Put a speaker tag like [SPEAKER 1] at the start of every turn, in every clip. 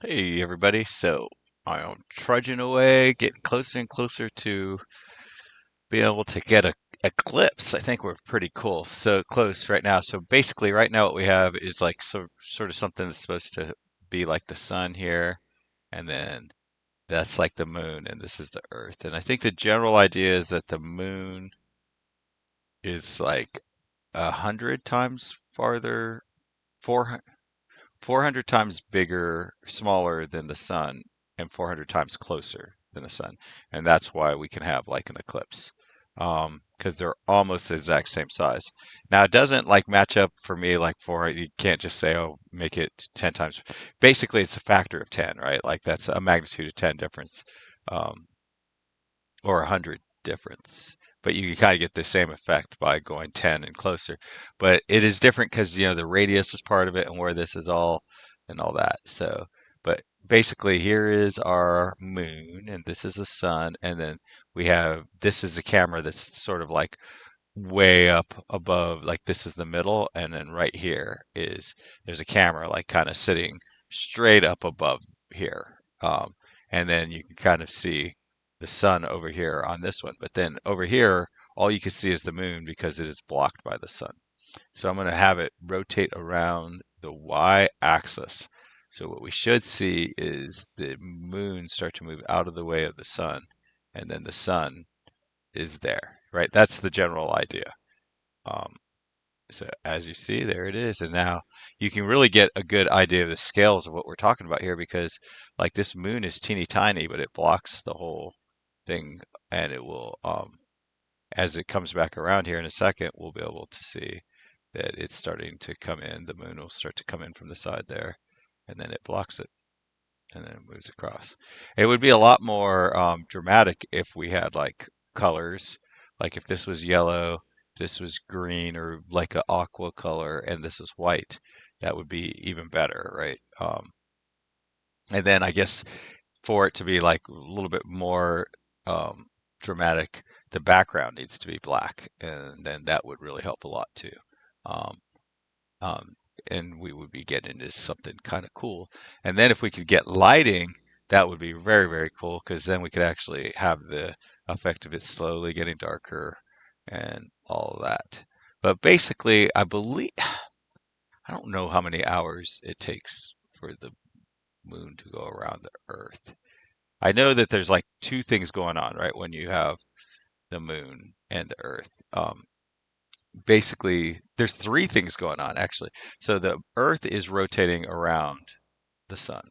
[SPEAKER 1] Hey everybody, so I'm trudging away, getting closer and closer to being able to get a eclipse. I think we're pretty cool, so close right now. So basically, right now what we have is like sort of something that's supposed to be like the sun here, and then that's like the moon, and this is the Earth. And I think the general idea is that the moon is like 100 times farther, 400 times bigger, smaller than the sun, and 400 times closer than the sun. And that's why we can have like an eclipse. Because they're almost the exact same size. Now it doesn't like match up for me like for you can't just say, oh, make it 10 times. Basically, it's a factor of 10, right? Like that's a magnitude of 10 difference. Um, or 100 difference. But you kind of get the same effect by going 10 and closer. But it is different because, the radius is part of it and where this is all and all that. So, but basically, here is our moon and this is the sun. And then this is a camera that's sort of like way up above, like this is the middle. And then right here there's a camera like kind of sitting straight up above here. And then you can kind of see the sun over here on this one. But then over here, all you can see is the moon because it is blocked by the sun. So I'm going to have it rotate around the y-axis. So what we should see is the moon start to move out of the way of the sun, and then the sun is there, right? That's the general idea. Um, so as you see, there it is. And now you can really get a good idea of the scales of what we're talking about here because like this moon is teeny tiny, but it blocks the whole thing and it will, as it comes back around here in a second, we'll be able to see that it's starting to come in. The moon will start to come in from the side there and then it blocks it and then it moves across. It would be a lot more dramatic if we had like colors, like if this was yellow, this was green, or like an aqua color, and this is white. That would be even better, right? And then I guess for it to be like a little bit more um, dramatic, the background needs to be black, and then that would really help a lot too. Um, um, and we would be getting into something kind of cool. And then if we could get lighting, that would be very, very cool because then we could actually have the effect of it slowly getting darker and all of that. But basically, I believe, I don't know how many hours it takes for the moon to go around the Earth. I know that there's like two things going on, right? When you have the moon and the Earth. Basically there's three things going on actually. So the Earth is rotating around the sun,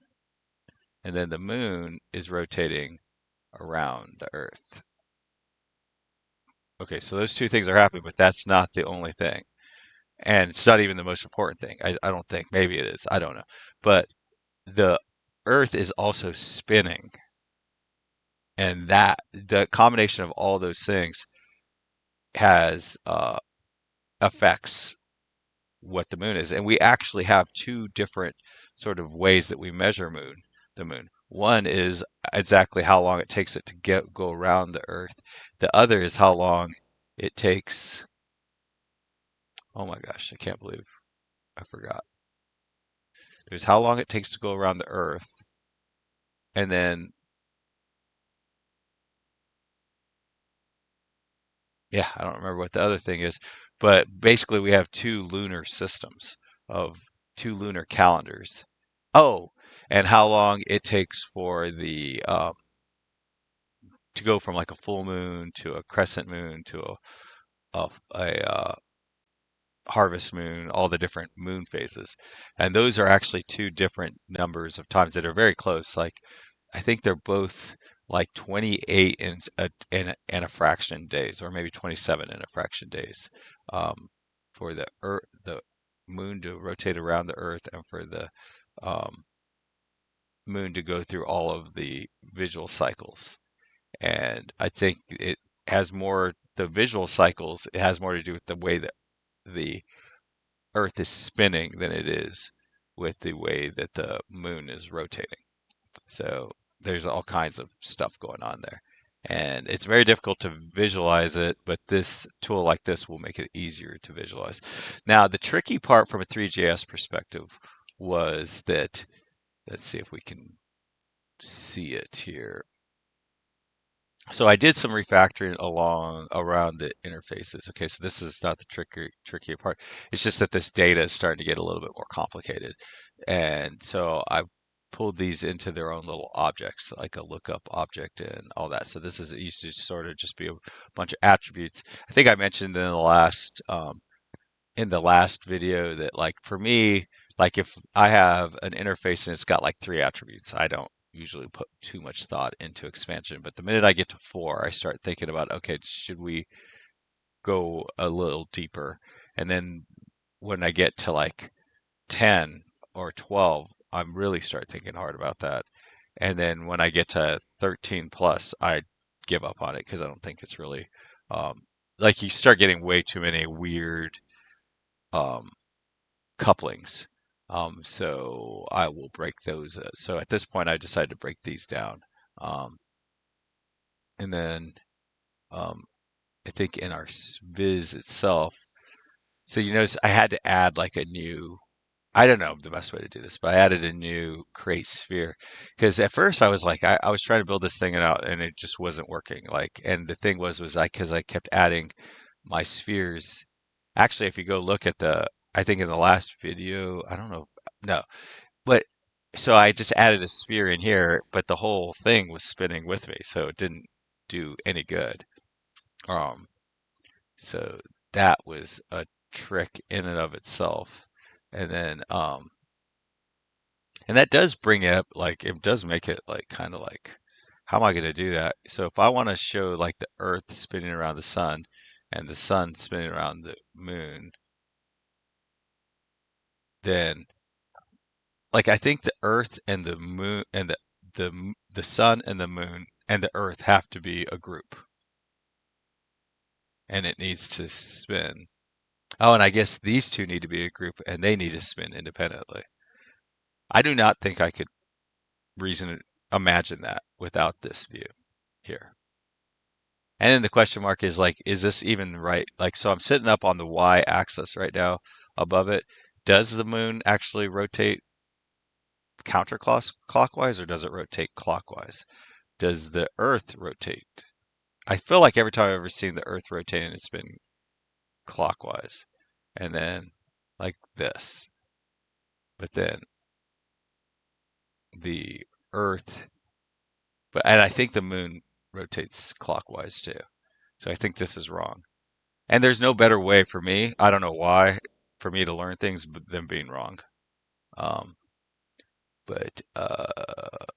[SPEAKER 1] and then the moon is rotating around the Earth. Okay, so those two things are happening, but that's not the only thing. And it's not even the most important thing. I don't think. Maybe it is. I don't know. But the Earth is also spinning, and that the combination of all those things has affects what the moon is. And we actually have two different sort of ways that we measure the moon. One is exactly how long it takes it to go around the Earth. The other is how long it takes. Oh my gosh, I can't believe I forgot. There's how long it takes to go around the Earth, and then yeah, I don't remember what the other thing is, but basically we have two lunar systems of two lunar calendars. Oh, and how long it takes for the to go from like a full moon to a crescent moon to a harvest moon, all the different moon phases. And those are actually two different numbers of times that are very close. Like I think they're both like 28 and a fraction days, or maybe 27 and a fraction days, for the moon to rotate around the Earth and for the um, moon to go through all of the visual cycles. And I think it has more the visual cycles. It has more to do with the way that the Earth is spinning than it is with the way that the moon is rotating. So there's all kinds of stuff going on there. And it's very difficult to visualize it, but this tool like this will make it easier to visualize. Now, the tricky part from a 3GS perspective was that let's see if we can see it here. So I did some refactoring along around the interfaces. Okay, so this is not the tricky part. It's just that this data is starting to get a little bit more complicated. And so I pulled these into their own little objects, like a lookup object and all that. So this is it used to sort of just be a bunch of attributes. I think I mentioned in the last video that like for me, like if I have an interface and it's got like three attributes, I don't usually put too much thought into expansion. But the minute I get to four, I start thinking about, okay, should we go a little deeper? And then when I get to like 10 or 12, I'm really start thinking hard about that. And then when I get to 13 plus, I give up on it because I don't think it's really um, like you start getting way too many weird um, couplings. So I will break those. So at this point, I decided to break these down. Um, and then um, I think in our viz itself, so you notice I had to add like a new, I don't know the best way to do this, but I added a new create sphere because at first I was like, I was trying to build this thing out and it just wasn't working. Like, and the thing was like, because I kept adding my spheres. Actually, if you go look at I think in the last video, I don't know, no, but so I just added a sphere in here, but the whole thing was spinning with me, so it didn't do any good. Um, so that was a trick in and of itself. And then, and that does bring it up, like, it does make it like kind of like, how am I going to do that? So if I want to show like the Earth spinning around the sun and the sun spinning around the moon, then like I think the Earth and the moon and the sun and the moon and the Earth have to be a group, and it needs to spin. Oh, and I guess these two need to be a group, and they need to spin independently. I do not think I could reason imagine that without this view here. And then the question mark is like, is this even right? Like, so I'm sitting up on the Y axis right now above it. Does the moon actually rotate counterclockwise or does it rotate clockwise? Does the Earth rotate? I feel like every time I've ever seen the Earth rotating, it's been clockwise. And then like this. But then the Earth, and I think the moon rotates clockwise too. So I think this is wrong. And there's no better way for me, I don't know why, for me to learn things than being wrong. Um, but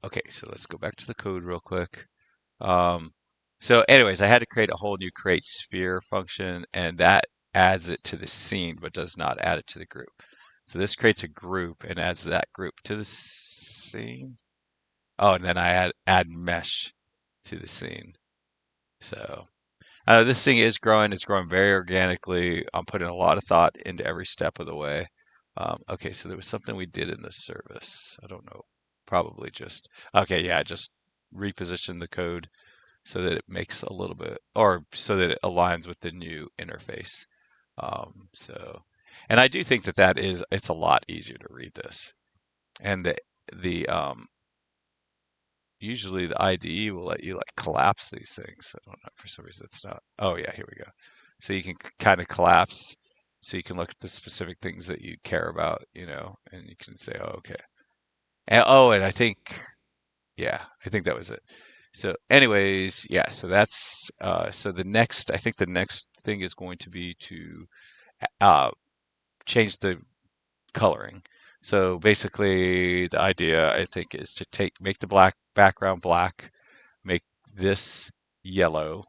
[SPEAKER 1] okay, so let's go back to the code real quick. Um, so anyways, I had to create a whole new create sphere function, and that adds it to the scene, but does not add it to the group. So this creates a group and adds that group to the scene. Oh, and then I add mesh to the scene. So this thing is growing. It's growing very organically. I'm putting a lot of thought into every step of the way. Okay, so there was something we did in this service. I don't know. Probably just, okay, yeah, just reposition the code so that it makes a little bit, or so that it aligns with the new interface. So, and I do think that it's a lot easier to read this. And the usually the IDE will let you like collapse these things. I don't know, for some reason it's not. Oh yeah, here we go. So you can kind of collapse, so you can look at the specific things that you care about, and you can say, oh, okay. And oh, and I think, yeah, I think that was it. So anyways, yeah, so that's so I think the next thing is going to be to uh change the coloring. So basically the idea I think is to make the black background black, make this yellow,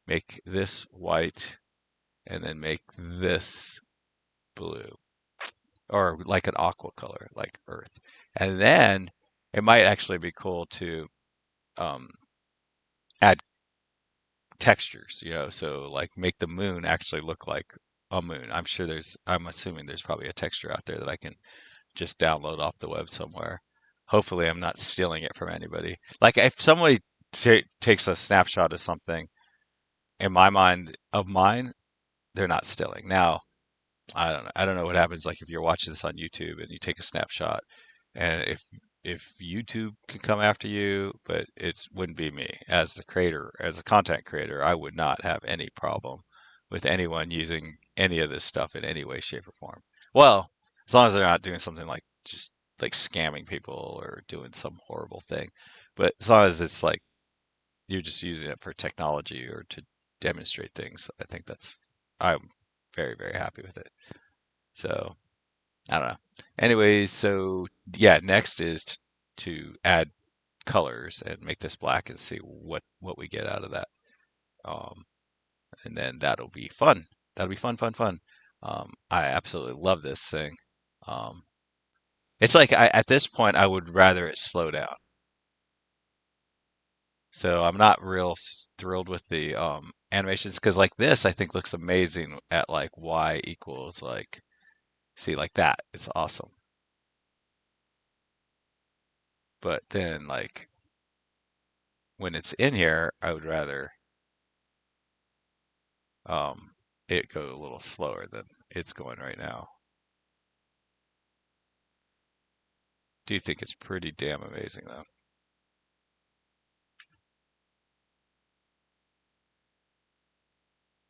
[SPEAKER 1] make this white, and then make this blue, or like an aqua color, like earth. And then it might actually be cool to um, add textures, so like make the moon actually look like a moon. I'm assuming there's probably a texture out there that I can just download off the web somewhere. Hopefully, I'm not stealing it from anybody. Like if somebody takes a snapshot of something in my mind of mine, they're not stealing. Now, I don't know. I don't know what happens like if you're watching this on YouTube and you take a snapshot, and if if YouTube can come after you, but it wouldn't be me as the creator, as a content creator. I would not have any problem with anyone using any of this stuff in any way, shape, or form. Well, as long as they're not doing something like just like scamming people or doing some horrible thing. But as long as it's like you're just using it for technology or to demonstrate things, I think I'm very, very happy with it. So I don't know. Anyways, so yeah, next is to add colors and make this black and see what we get out of that. Um, and then that'll be fun. That'll be fun, fun, fun. I absolutely love this thing. Um, it's like at this point I would rather it slow down. So I'm not real thrilled with the animations because like this I think looks amazing at like y equals like see like that. It's awesome. But then like when it's in here, I would rather um, it go a little slower than it's going right now. Do you think it's pretty damn amazing though?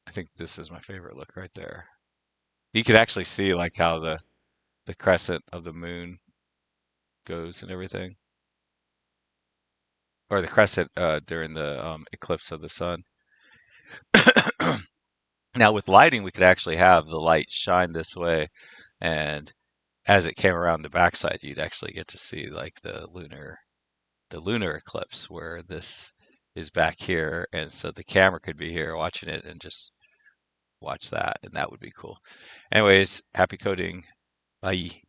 [SPEAKER 1] I think this is my favorite look right there. You could actually see like how the crescent of the moon goes and everything, or the crescent during the eclipse of the sun. Now with lighting, we could actually have the light shine this way, and as it came around the backside, you'd actually get to see like the lunar eclipse where this is back here, and so the camera could be here watching it and just watch that, and that would be cool. Anyways, happy coding. Bye.